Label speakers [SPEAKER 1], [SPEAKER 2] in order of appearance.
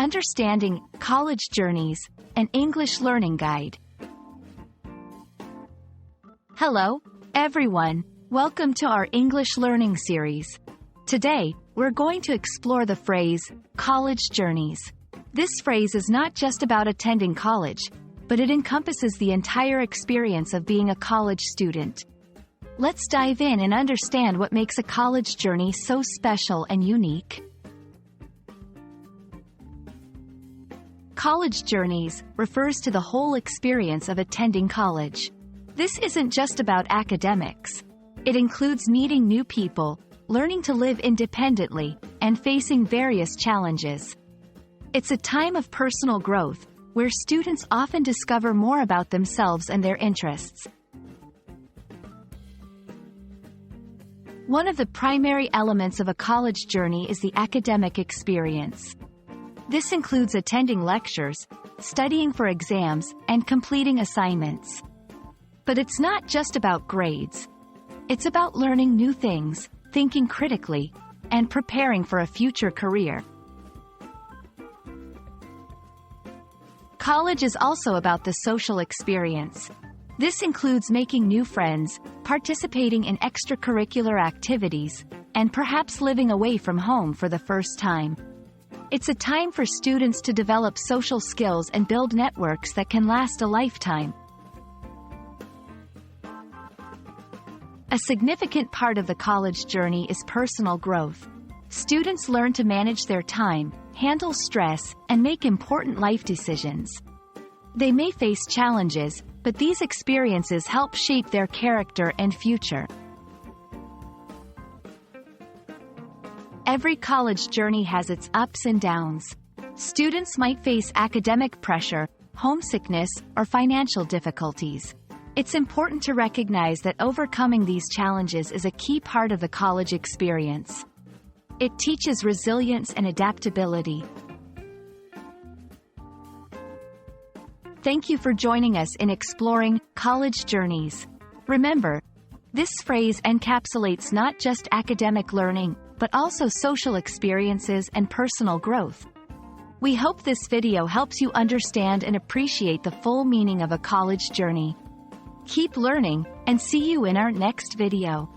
[SPEAKER 1] Understanding College Journeys, an English learning guide. Hello, everyone. Welcome to our English learning series. Today, we're going to explore the phrase, college journeys. This phrase is not just about attending college, but it encompasses the entire experience of being a college student. Let's dive in and understand what makes a college journey so special and unique. College journeys refers to the whole experience of attending college. This isn't just about academics. It includes meeting new people, learning to live independently, and facing various challenges. It's a time of personal growth, where students often discover more about themselves and their interests. One of the primary elements of a college journey is the academic experience. This includes attending lectures, studying for exams, and completing assignments. But it's not just about grades. It's about learning new things, thinking critically, and preparing for a future career. College is also about the social experience. This includes making new friends, participating in extracurricular activities, and perhaps living away from home for the first time. It's a time for students to develop social skills and build networks that can last a lifetime. A significant part of the college journey is personal growth. Students learn to manage their time, handle stress, and make important life decisions. They may face challenges, but these experiences help shape their character and future. Every college journey has its ups and downs. Students might face academic pressure, homesickness, or financial difficulties. It's important to recognize that overcoming these challenges is a key part of the college experience. It teaches resilience and adaptability. Thank you for joining us in exploring college journeys. Remember, this phrase encapsulates not just academic learning, but also social experiences and personal growth. We hope this video helps you understand and appreciate the full meaning of a college journey. Keep learning, and see you in our next video.